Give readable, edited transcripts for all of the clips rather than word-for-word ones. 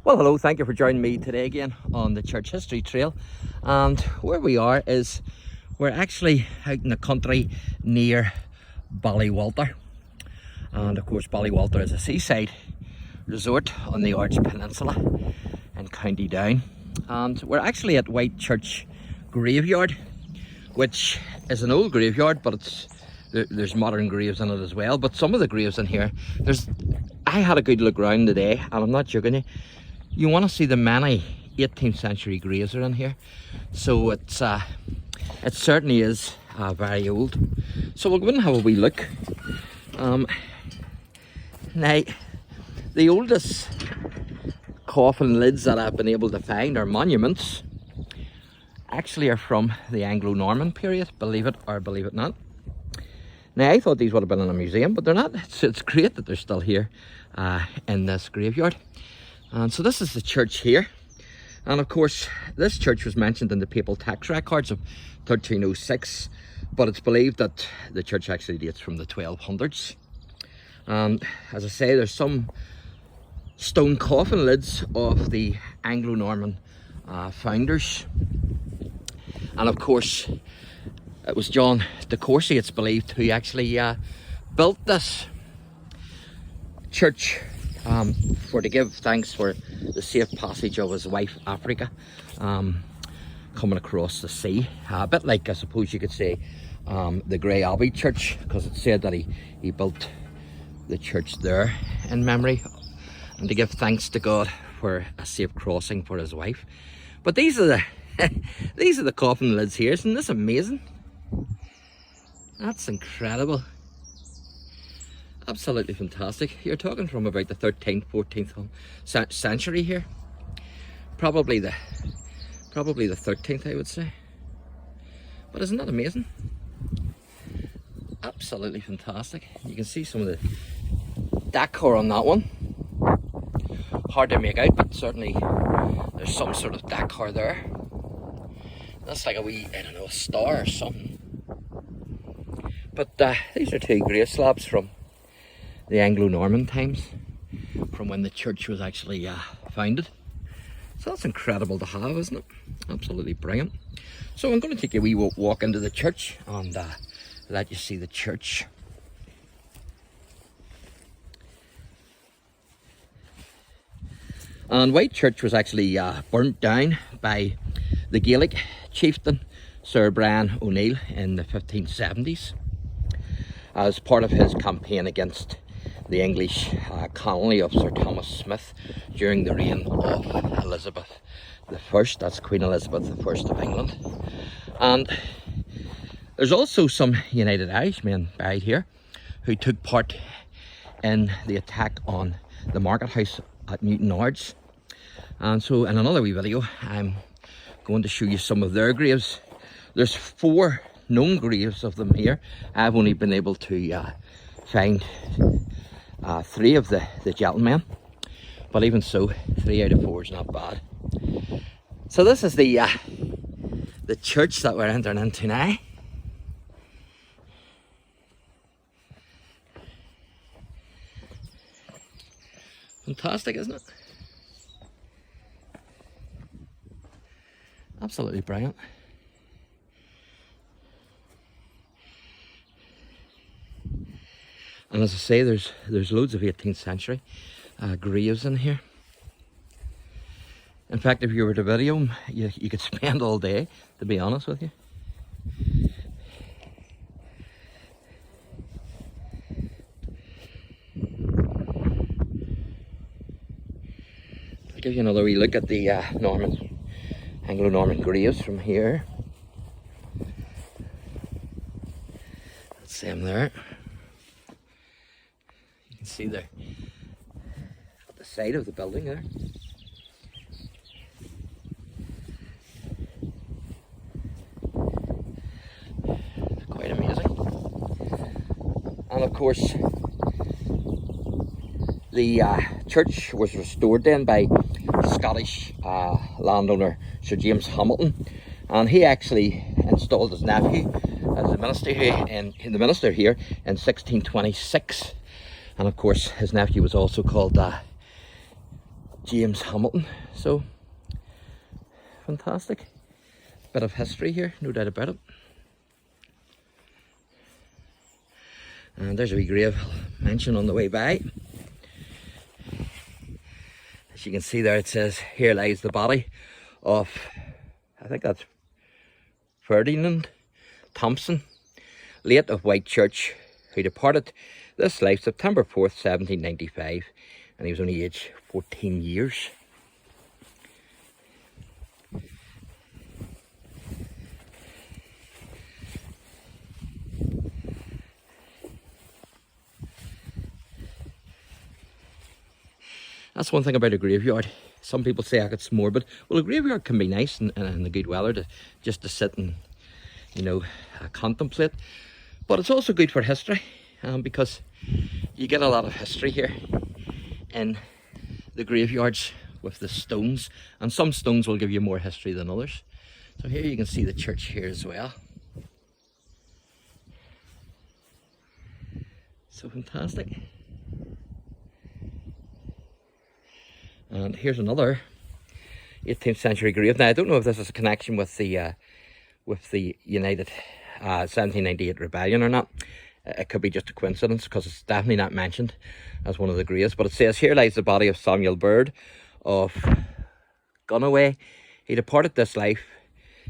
Well, hello, thank you for joining me today again on the Church History Trail. And where we are is we're actually out in the country near Ballywalter. And of course, Ballywalter is a seaside resort on the Arch Peninsula in County Down. And we're actually at Whitechurch graveyard, which is an old graveyard, but there's modern graves in it as well. But some of the graves in here, I had a good look around today, and I'm not joking you. You want to see the many 18th century graves are in here, so it certainly is very old. So we'll go in and have a wee look. Now, the oldest coffin lids that I've been able to find, or monuments, actually are from the Anglo-Norman period, believe it or believe it not. Now, I thought these would have been in a museum, but they're not. It's great that they're still here in this graveyard. And so this is the church here. And of course, this church was mentioned in the papal tax records of 1306, but it's believed that the church actually dates from the 1200s. And as I say, there's some stone coffin lids of the Anglo-Norman founders. And of course, it was John de Courcy, it's believed, who actually built this church to give thanks for the safe passage of his wife Africa coming across the sea. A bit like, I suppose you could say, the Grey Abbey Church, because it said that he built the church there in memory and to give thanks to God for a safe crossing for his wife. But these are the these are the coffin lids here. Isn't this amazing? That's incredible. Absolutely fantastic. You're talking from about the 13th, 14th century here. Probably the 13th, I would say. But isn't that amazing? Absolutely fantastic. You can see some of the decor on that one. Hard to make out, but certainly there's some sort of decor there. That's like a wee, I don't know, a star or something. But these are two grave slabs from the Anglo-Norman times, from when the church was actually founded. So that's incredible to have, isn't it? Absolutely brilliant. So I'm going to take a wee walk into the church and let you see the church. And Whitechurch was actually burnt down by the Gaelic chieftain Sir Brian O'Neill in the 1570s as part of his campaign against the English colony of Sir Thomas Smith during the reign of Elizabeth I. That's Queen Elizabeth I of England. And there's also some United Irishmen buried here who took part in the attack on the market house at Newton Ards. And so in another wee video, I'm going to show you some of their graves. There's 4 known graves of them here. I've only been able to find 3 of the gentlemen, but even so, 3 out of 4 is not bad. So this is the church that we're entering into now. Fantastic, isn't it? Absolutely brilliant. And as I say, there's loads of 18th century graves in here. In fact, if you were to video them, you could spend all day, to be honest with you. I'll give you another wee look at the Anglo-Norman graves from here. That's them there. You can see there at the side of the building there. Quite amazing. And of course, the church was restored then by Scottish landowner Sir James Hamilton, and he actually installed his nephew as the minister here in 1626. And of course, his nephew was also called James Hamilton. So fantastic bit of history here, no doubt about it. And there's a wee grave mention on the way by. As you can see there, it says, "Here lies the body of," I think that's Ferdinand Thompson, late of Whitechurch, who departed this life September 4th, 1795, and he was only aged 14 years. That's one thing about a graveyard. Some people say it's morbid. Well, a graveyard can be nice in the good weather to just to sit and, you know, contemplate. But it's also good for history, because you get a lot of history here in the graveyards with the stones. And some stones will give you more history than others. So here you can see the church here as well. So fantastic. And here's another 18th century grave. Now I don't know if this is a connection with the United 1798 rebellion or not. It could be just a coincidence, because it's definitely not mentioned as one of the graves. But it says, "Here lies the body of Samuel Bird of Gunaway. He departed this life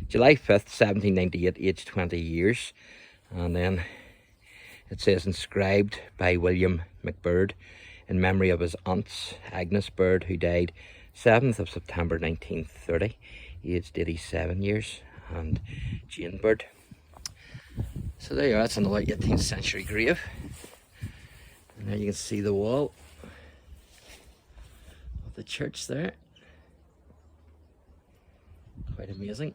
July 5th, 1798, aged 20 years. And then it says, "Inscribed by William McBird in memory of his aunts, Agnes Bird, who died 7th of September 1930, aged 87 years, and Jane Bird." So there you are, that's another 18th century grave. And there you can see the wall of the church there. Quite amazing.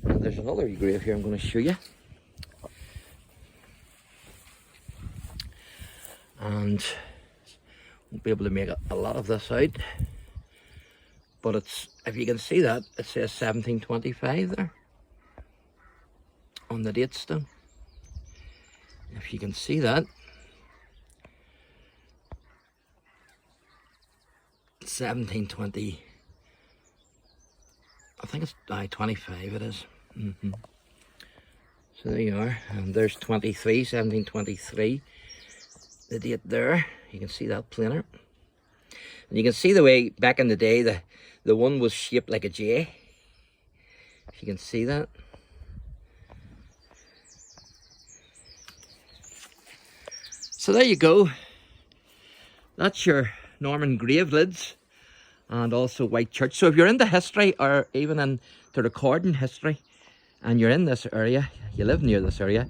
And there's another grave here I'm going to show you. And won't be able to make a lot of this out, but it's, if you can see that, it says 1725 there on the date stone. If you can see that, 1720, I think it's 25 it is. So there you are, and there's 23, 1723. The date there, you can see that plainer, and you can see the way back in the day the one was shaped like a J, if you can see that. So there you go, that's your Norman grave lids and also Whitechurch. So if you're into history, or even into recording history, and you're in this area, you live near this area,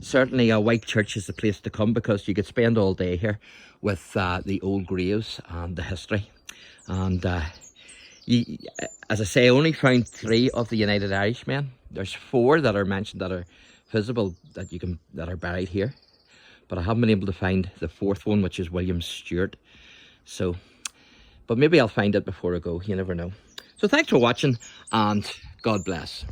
certainly Whitechurch is the place to come, because you could spend all day here with the old graves and the history. And as I say, I only found 3 of the United Irishmen. There's 4 that are mentioned that are visible, that are buried here, but I haven't been able to find the 4th one, which is William Stewart. So, but maybe I'll find it before I go, you never know. So thanks for watching, and God bless.